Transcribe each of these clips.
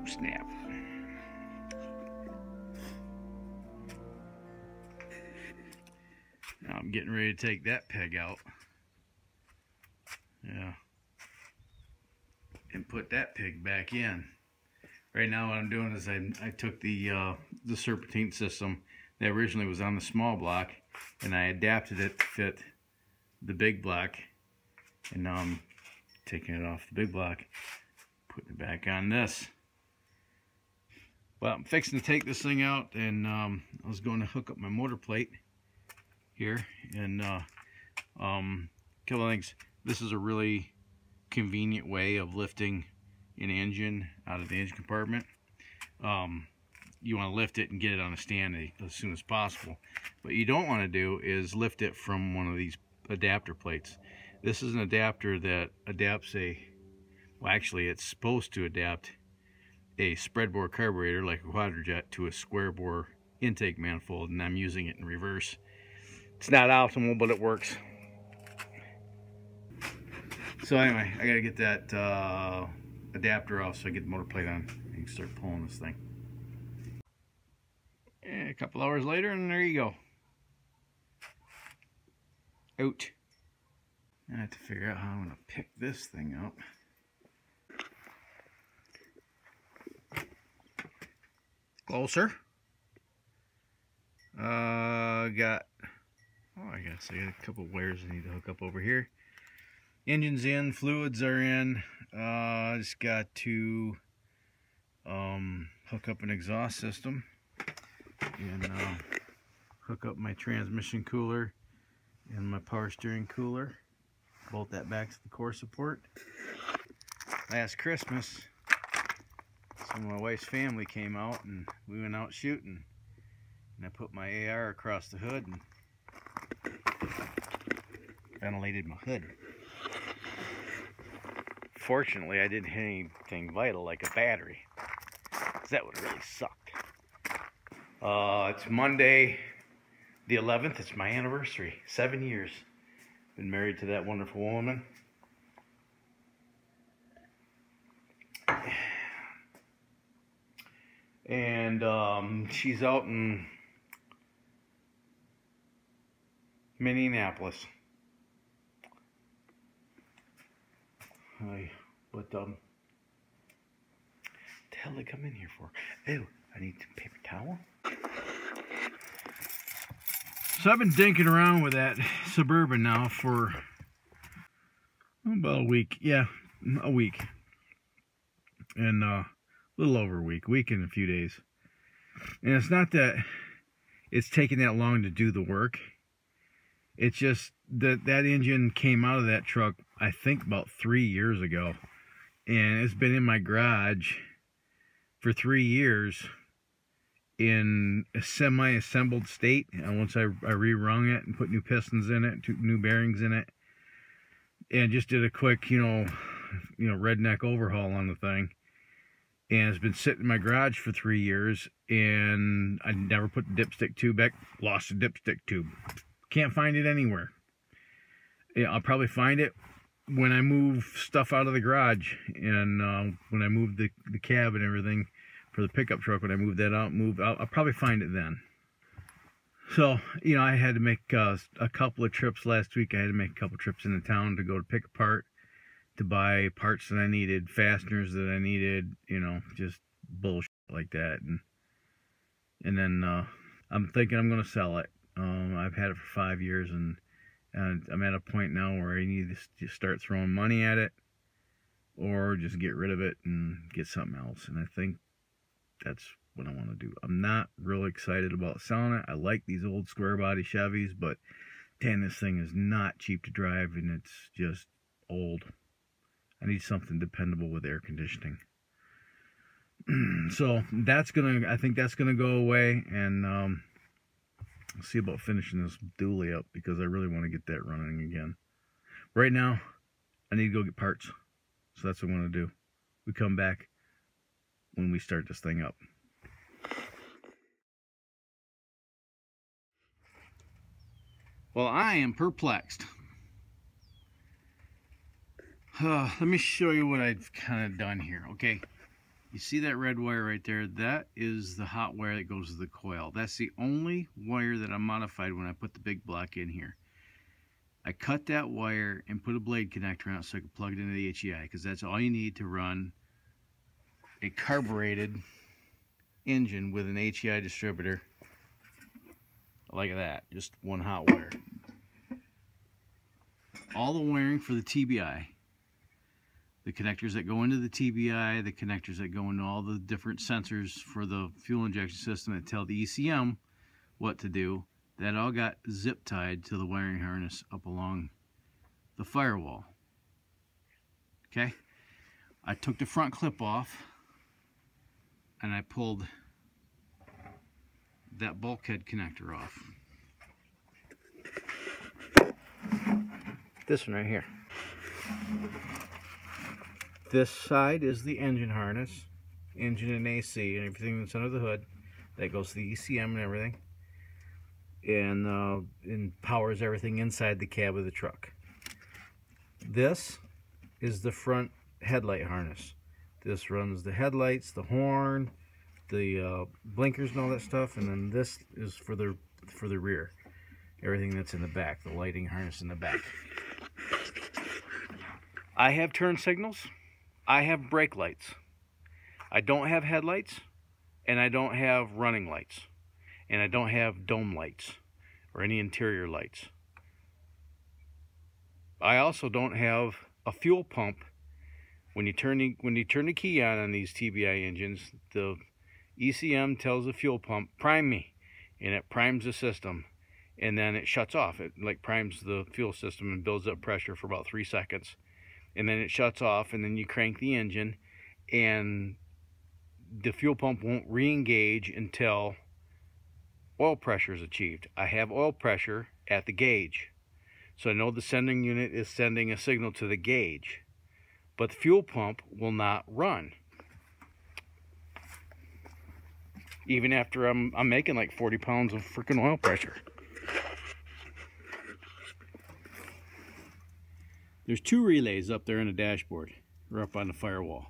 snap. Now I'm getting ready to take that peg out. Yeah. And put that pig back in. Right now what I'm doing is I took the serpentine system that originally was on the small block and I adapted it to fit the big block, and now I'm taking it off the big block, putting it back on this. Well, I'm fixing to take this thing out, and I was going to hook up my motor plate here, and couple of things. This is a really convenient way of lifting an engine out of the engine compartment. You want to lift it and get it on a stand as soon as possible. What you don't want to do is lift it from one of these adapter plates. This is an adapter that adapts well, actually it's supposed to adapt a spread bore carburetor like a quadrajet to a square bore intake manifold, and I'm using it in reverse. It's not optimal, but it works. So anyway, I gotta get that adapter off so I get the motor plate on and start pulling this thing. And a couple hours later, and there you go. Out. I have to figure out how I'm gonna pick this thing up. Closer. I got a couple wires I need to hook up over here. Engine's in, fluids are in. I just got to hook up an exhaust system and hook up my transmission cooler and my power steering cooler. Bolt that back to the core support. Last Christmas, some of my wife's family came out and we went out shooting, and I put my AR across the hood and ventilated my hood. Fortunately, I didn't hit anything vital like a battery, because that would have really sucked. It's Monday the 11th. It's my anniversary. 7 years. Been married to that wonderful woman. And she's out in Minneapolis. What the hell did I come in here for? Oh, I need some paper towel. So I've been dinking around with that Suburban now for about a week. Yeah, a week. And a little over a week and a few days. And it's not that it's taking that long to do the work. It's just that engine came out of that truck, I think, about 3 years ago. And it's been in my garage for 3 years in a semi-assembled state. And once I re-rung it and put new pistons in it, new bearings in it, and just did a quick, redneck overhaul on the thing. And it's been sitting in my garage for 3 years, and I never put the dipstick tube back. Lost the dipstick tube. Can't find it anywhere. Yeah, I'll probably find it when I move stuff out of the garage, and when I move the cab and everything for the pickup truck. When I move that out, I'll probably find it then. So, I had to make a couple of trips last week. I had to make a couple trips into town to go to pick apart, to buy parts that I needed, fasteners that I needed, just bullshit like that. And then I'm thinking I'm going to sell it. I've had it for 5 years, and I'm at a point now where I need to just start throwing money at it, or just get rid of it and get something else. And I think that's what I want to do. I'm not really excited about selling it. I like these old square body Chevys, but damn, this thing is not cheap to drive, and it's just old. I need something dependable with air conditioning. So I think that's gonna go away, and I'll see about finishing this dually up, because I really want to get that running again. Right now, I need to go get parts, so that's what I'm gonna do. We come back when we start this thing up. Well, I am perplexed. Let me show you what I've kind of done here, okay? You see that red wire right there? That is the hot wire that goes to the coil. That's the only wire that I modified when I put the BigBlock in here. I cut that wire and put a blade connector on it so I could plug it into the HEI, because that's all you need to run a carbureted engine with an HEI distributor like that. Just one hot wire. All the wiring for the TBI, the connectors that go into the TBI, the connectors that go into all the different sensors for the fuel injection system that tell the ECM what to do, that all got zip tied to the wiring harness up along the firewall. Okay, I took the front clip off and I pulled that bulkhead connector off. This one right here. This side is the engine harness, engine and AC and everything that's under the hood. That goes to the ECM and everything, and powers everything inside the cab of the truck. This is the front headlight harness. This runs the headlights, the horn, the blinkers and all that stuff, and then this is for the rear. Everything that's in the back, the lighting harness in the back. I have turn signals. I have brake lights. I don't have headlights, and I don't have running lights, and I don't have dome lights or any interior lights. I also don't have a fuel pump. When you turn the key on these TBI engines, the ECM tells the fuel pump, prime me, and it primes the system, and then it shuts off. It like primes the fuel system and builds up pressure for about 3 seconds, and then it shuts off, and then you crank the engine, and the fuel pump won't re-engage until oil pressure is achieved. I have oil pressure at the gauge, so I know the sending unit is sending a signal to the gauge, but the fuel pump will not run. Even after I'm making like 40 pounds of freaking oil pressure. There's 2 relays up there in the dashboard, or up on the firewall.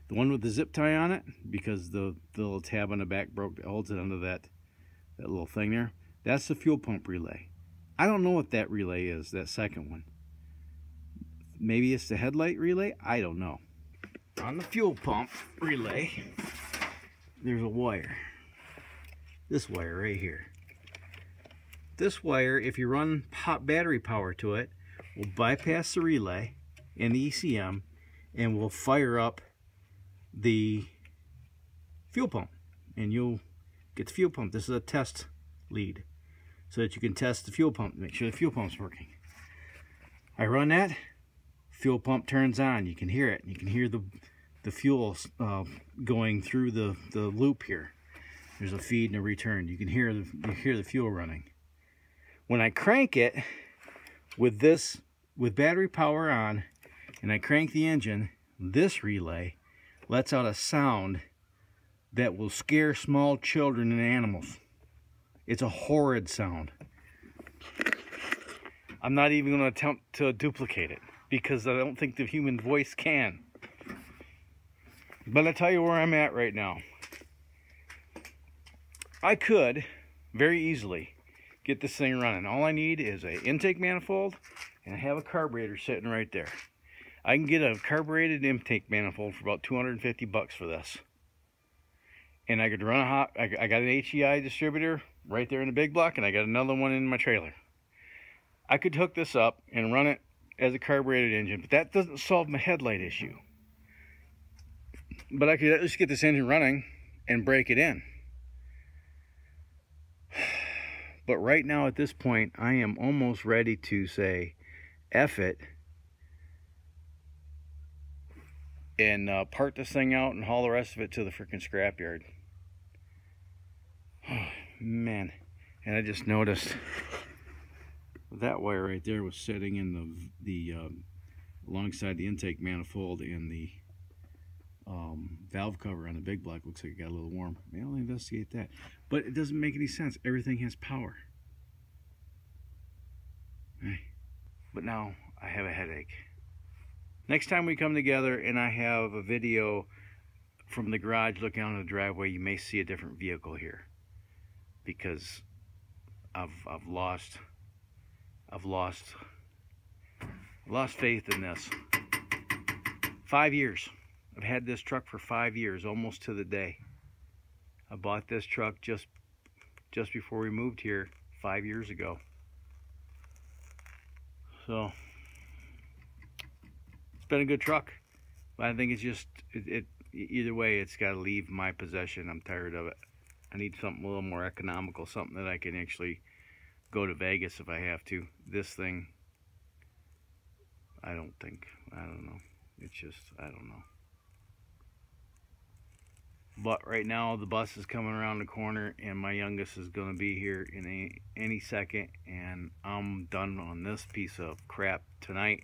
The one with the zip tie on it, because the little tab on the back broke that holds it under that little thing there. That's the fuel pump relay. I don't know what that relay is, that second one. Maybe it's the headlight relay? I don't know. On the fuel pump relay, there's a wire. This wire right here. This wire, if you run hot battery power to it, will bypass the relay and the ECM and will fire up the fuel pump, and you'll get the fuel pump. This is a test lead so that you can test the fuel pump, make sure the fuel pump's working. I run that, fuel pump turns on. You can hear it. You can hear the fuel going through the loop here. There's a feed and a return. You can hear the fuel running. When I crank it with battery power on, and I crank the engine, this relay lets out a sound that will scare small children and animals. It's a horrid sound. I'm not even going to attempt to duplicate it, because I don't think the human voice can. But I'll tell you where I'm at right now. I could very easily get this thing running. All I need is an intake manifold, and I have a carburetor sitting right there. I can get a carbureted intake manifold for about 250 bucks for this. And I could run I got an HEI distributor right there in the BigBlock, and I got another one in my trailer. I could hook this up and run it as a carbureted engine, but that doesn't solve my headlight issue. But I could at least get this engine running and break it in. But right now at this point, I am almost ready to say F it and part this thing out and haul the rest of it to the freaking scrapyard. Oh, man. And I just noticed that wire right there was sitting in the alongside the intake manifold, and the valve cover on the BigBlock looks like it got a little warm. Maybe I'll investigate that. But it doesn't make any sense. Everything has power. But now I have a headache. Next time we come together and I have a video from the garage looking out on the driveway, you may see a different vehicle here, because I've lost faith in this. 5 years. I've had this truck for 5 years, almost to the day. I bought this truck just before we moved here 5 years ago. So it's been a good truck, but I think it's just either way, it's got to leave my possession. I'm tired of it. I need something a little more economical, something that I can actually go to Vegas if I have to. This thing, I don't know. It's just, I don't know. But right now the bus is coming around the corner and my youngest is going to be here in any second, and I'm done on this piece of crap tonight.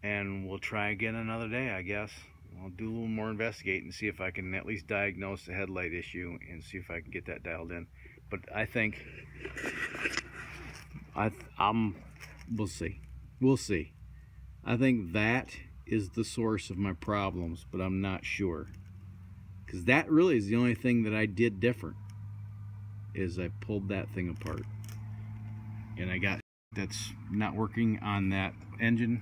And we'll try again another day, I guess. I'll do a little more investigating and see if I can at least diagnose the headlight issue and see if I can get that dialed in. But I think we'll see. We'll see. I think that is the source of my problems, but I'm not sure. Because that really is the only thing that I did different, is I pulled that thing apart. And I got that's not working on that engine,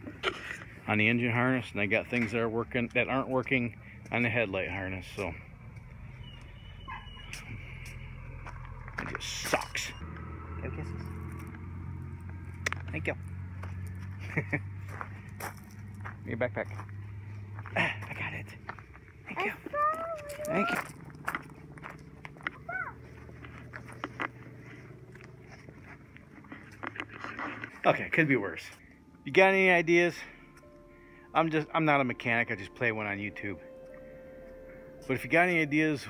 on the engine harness, and I got things that aren't working on the headlight harness. So it just sucks. Give kisses. Thank you. Your backpack. I got it. Thank you. Thank you. Okay, could be worse. You got any ideas? I'm not a mechanic, I just play one on YouTube. But if you got any ideas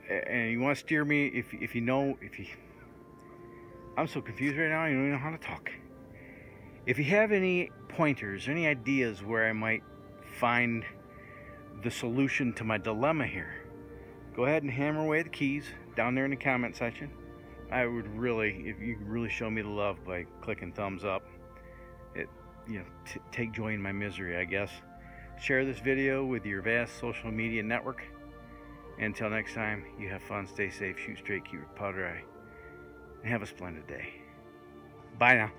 and you want to steer me, if you I'm so confused right now, I don't even know how to talk. If you have any pointers, any ideas where I might find the solution to my dilemma here, go ahead and hammer away the keys down there in the comment section. I would really, if you could really show me the love by clicking thumbs up, take joy in my misery, I guess. Share this video with your vast social media network. Until next time, you have fun, stay safe, shoot straight, keep your powder dry, and have a splendid day. Bye now.